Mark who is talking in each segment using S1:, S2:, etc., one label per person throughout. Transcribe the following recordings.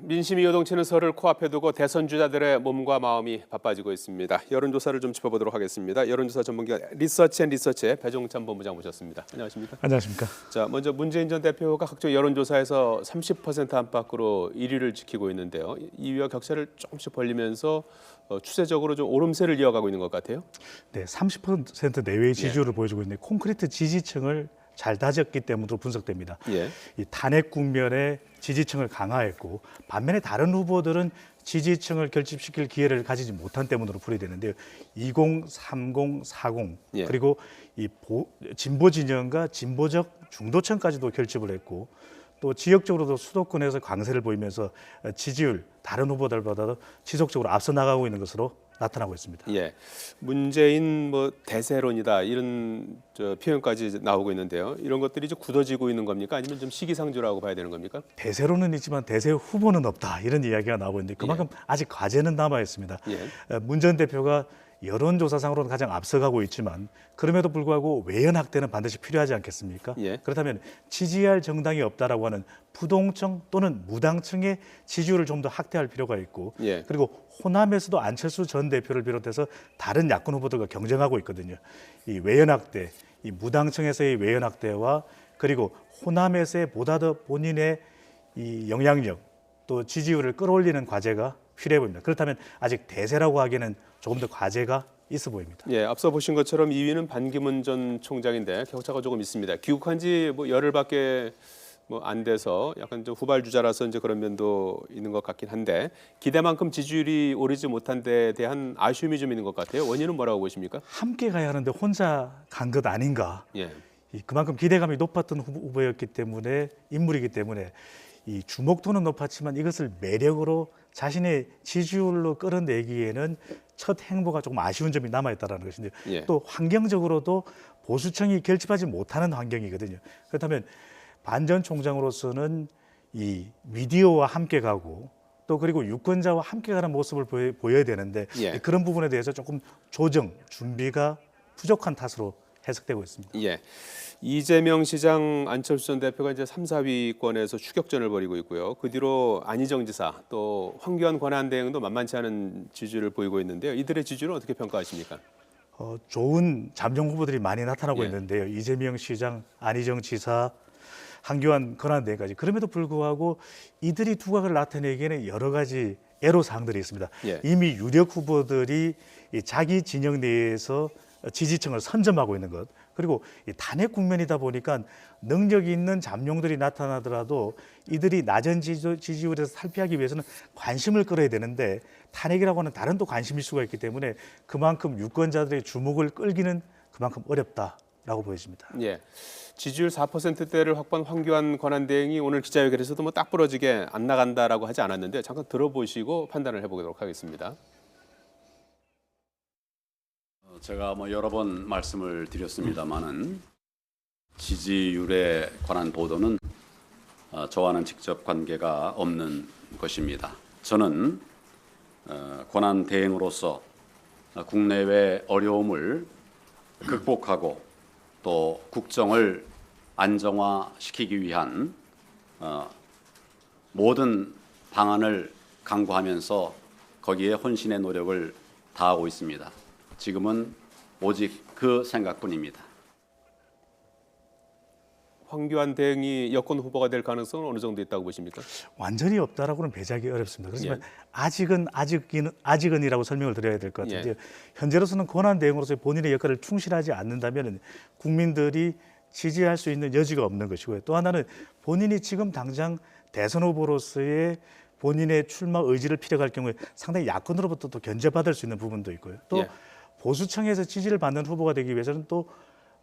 S1: 민심이 요동치는 설을 코앞에 두고 대선 주자들의 몸과 마음이 바빠지고 있습니다. 여론조사를 좀 짚어보도록 하겠습니다. 여론조사 전문기관 리서치앤리서치의 배종찬 본부장 모셨습니다. 안녕하십니까?
S2: 안녕하십니까?
S1: 자, 먼저 문재인 전 대표가 각종 여론조사에서 30% 안팎으로 1위를 지키고 있는데요. 2위와 격차를 조금씩 벌리면서 추세적으로 좀 오름세를 이어가고 있는 것 같아요.
S2: 네, 30% 내외의 지지율을 보여주고 있는데 콘크리트 지지층을 잘 다졌기 때문으로 분석됩니다.
S1: 예.
S2: 이 탄핵 국면에 지지층을 강화했고 반면에 다른 후보들은 지지층을 결집시킬 기회를 가지지 못한 때문으로 풀이되는데요. 20, 30, 40
S1: 예.
S2: 그리고 이 진보 진영과 진보적 중도층까지도 결집을 했고 또 지역적으로도 수도권에서 강세를 보이면서 지지율 다른 후보들보다도 지속적으로 앞서 나가고 있는 것으로 나타나고 있습니다.
S1: 예, 문재인 대세론이다 이런 표현까지 나오고 있는데요. 이런 것들이 이제 굳어지고 있는 겁니까? 아니면 좀 시기상조라고 봐야 되는 겁니까?
S2: 대세로는 있지만 대세 후보는 없다 이런 이야기가 나오고 있는데 그만큼 아직 과제는 남아 있습니다. 문 전 대표가 여론조사상으로는 가장 앞서가고 있지만 그럼에도 불구하고 외연 확대는 반드시 필요하지 않겠습니까? 그렇다면 지지할 정당이 없다라고 하는 부동층 또는 무당층의 지지율을 좀 더 확대할 필요가 있고 그리고 호남에서도 안철수 전 대표를 비롯해서 다른 야권 후보들과 경쟁하고 있거든요. 이 외연 확대, 이 무당층에서의 외연 확대와 그리고 호남에서의 보다 더 본인의 이 영향력 또 지지율을 끌어올리는 과제가 필요해 보입니다. 그렇다면 아직 대세라고 하기에는 조금 더 과제가 있어 보입니다.
S1: 예, 앞서 보신 것처럼 2위는 반기문 전 총장인데 격차가 조금 있습니다. 귀국한 지 열흘밖에 안 돼서 약간 좀 후발 주자라서 이제 그런 면도 있는 것 같긴 한데 기대만큼 지지율이 오르지 못한 데에 대한 아쉬움이 좀 있는 것 같아요. 원인은 뭐라고 보십니까?
S2: 함께 가야 하는데 혼자 간 것 아닌가.
S1: 예.
S2: 그만큼 기대감이 높았던 후보였기 때문에 인물이기 때문에 이 주목도는 높았지만 이것을 매력으로 자신의 지지율로 끌어내기에는 첫 행보가 조금 아쉬운 점이 남아있다는 것인데 또 환경적으로도 보수층이 결집하지 못하는 환경이거든요. 그렇다면 반 전 총장으로서는 이 미디어와 함께 가고 또 그리고 유권자와 함께 가는 모습을 보여야 되는데 그런 부분에 대해서 조금 조정, 준비가 부족한 탓으로 해석되고 있습니다.
S1: 예. 이재명 시장, 안철수 전 대표가 이제 3, 4위권에서 추격전을 벌이고 있고요. 그 뒤로 안희정 지사, 또 황교안 권한대행도 만만치 않은 지지율을 보이고 있는데요. 이들의 지지율은 어떻게 평가하십니까?
S2: 좋은 잠정 후보들이 많이 나타나고 있는데요. 이재명 시장, 안희정 지사, 황교안 권한대행까지. 그럼에도 불구하고 이들이 두각을 나타내기에는 여러 가지 애로사항들이 있습니다. 이미 유력 후보들이 자기 진영 내에서 지지층을 선점하고 있는 것 그리고 탄핵 국면이다 보니까 능력이 있는 잠룡들이 나타나더라도 이들이 낮은 지지율에서 탈피하기 위해서는 관심을 끌어야 되는데 탄핵이라고 하는 다른 또 관심 이슈가 있기 때문에 그만큼 유권자들의 주목을 끌기는 그만큼 어렵다라고 보여집니다.
S1: 예, 지지율 4%대를 확보한 황교안 권한대행이 오늘 기자회견에서도 딱 부러지게 안 나간다라고 하지 않았는데 잠깐 들어보시고 판단을 해보도록 하겠습니다.
S3: 제가 여러 번 말씀을 드렸습니다마는 지지율에 관한 보도는 저와는 직접 관계가 없는 것입니다. 저는 권한 대행으로서 국내외 어려움을 극복하고 또 국정을 안정화시키기 위한 모든 방안을 강구하면서 거기에 혼신의 노력을 다하고 있습니다. 지금은 오직 그 생각뿐입니다.
S1: 황교안 대행이 여권 후보가 될 가능성은 어느 정도 있다고 보십니까?
S2: 완전히 없다라고는 배제하기 어렵습니다. 그렇지만 아직은이라고 설명을 드려야 될 것 같은데요. 현재로서는 권한 대행으로서의 본인의 역할을 충실하지 않는다면 국민들이 지지할 수 있는 여지가 없는 것이고요. 또 하나는 본인이 지금 당장 대선 후보로서의 본인의 출마 의지를 피력할 경우에 상당히 야권으로부터 또 견제받을 수 있는 부분도 있고요. 또 보수층에서 지지를 받는 후보가 되기 위해서는 또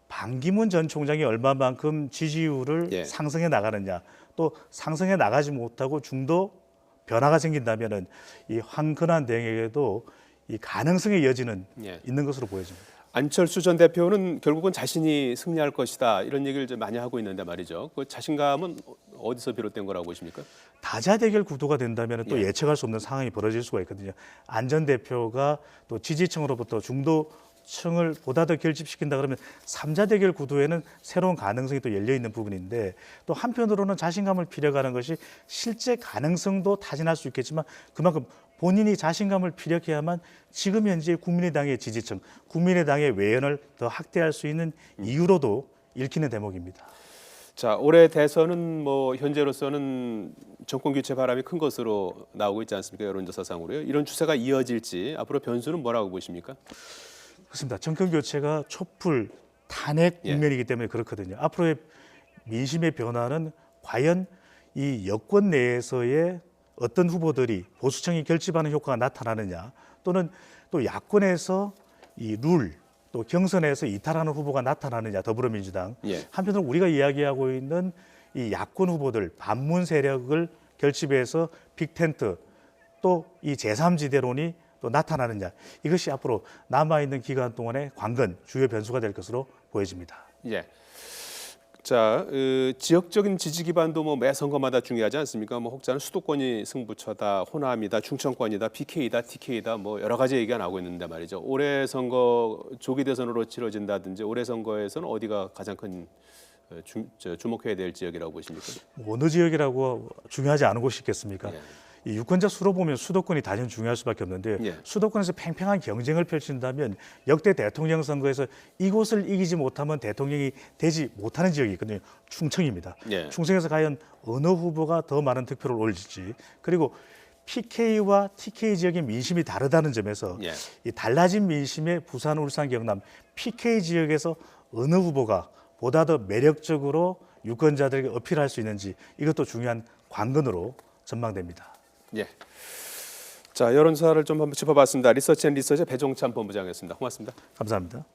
S2: 반기문 전 총장이 얼마만큼 지지율을 상승해 나가느냐, 또 상승해 나가지 못하고 중도 변화가 생긴다면은 이 황근한 대행에게도 이 가능성의 여지는 있는 것으로 보여집니다.
S1: 안철수 전 대표는 결국은 자신이 승리할 것이다 이런 얘기를 좀 많이 하고 있는데 말이죠. 그 자신감은 어디서 비롯된 거라고 보십니까?
S2: 다자 대결 구도가 된다면 또 예측할 수 없는 상황이 벌어질 수가 있거든요. 안 전 대표가 또 지지층으로부터 중도 층을 보다 더 결집시킨다 그러면 3자 대결 구도에는 새로운 가능성이 또 열려 있는 부분인데 또 한편으로는 자신감을 피력하는 것이 실제 가능성도 타진할 수 있겠지만 그만큼 본인이 자신감을 피력해야만 지금 현재 국민의당의 지지층, 국민의당의 외연을 더 확대할 수 있는 이유로도 읽히는 대목입니다.
S1: 자, 올해 대선은 뭐 현재로서는 정권 교체 바람이 큰 것으로 나오고 있지 않습니까? 여론조사상으로요. 이런 추세가 이어질지 앞으로 변수는 뭐라고 보십니까?
S2: 그렇습니다. 정권 교체가 촛불 탄핵
S1: 예.
S2: 국면이기 때문에 그렇거든요. 앞으로의 민심의 변화는 과연 이 여권 내에서의 어떤 후보들이 보수층이 결집하는 효과가 나타나느냐 또는 또 야권에서 이 룰 또 경선에서 이탈하는 후보가 나타나느냐 더불어민주당
S1: 예.
S2: 한편으로 우리가 이야기하고 있는 이 야권 후보들 반문 세력을 결집해서 빅텐트 또 이 제3지대론이 또 나타나느냐 이것이 앞으로 남아있는 기간 동안의 관건 주요 변수가 될 것으로 보여집니다.
S1: 예. 자, 지역적인 지지 기반도 뭐 매 선거마다 중요하지 않습니까? 뭐 혹자는 수도권이 승부처다, 호남이다, 충청권이다, PK다, TK다 뭐 여러 가지 얘기가 나오고 있는데 말이죠. 올해 선거 조기 대선으로 치러진다든지 올해 선거에서는 어디가 가장 큰 주목해야 될 지역이라고 보십니까?
S2: 어느 지역이라고 중요하지 않은 곳이 있겠습니까?
S1: 예.
S2: 이 유권자 수로 보면 수도권이 당연히 중요할 수밖에 없는데
S1: 예.
S2: 수도권에서 팽팽한 경쟁을 펼친다면 역대 대통령 선거에서 이곳을 이기지 못하면 대통령이 되지 못하는 지역이 있거든요. 충청입니다.
S1: 예.
S2: 충청에서 과연 어느 후보가 더 많은 득표를 올릴지 그리고 PK와 TK 지역의 민심이 다르다는 점에서
S1: 예.
S2: 이 달라진 민심의 부산, 울산, 경남 PK 지역에서 어느 후보가 보다 더 매력적으로 유권자들에게 어필할 수 있는지 이것도 중요한 관건으로 전망됩니다.
S1: 예. 자, 여론조사를 좀 한번 짚어봤습니다. 리서치앤리서치 배종찬 본부장이었습니다. 고맙습니다.
S2: 감사합니다.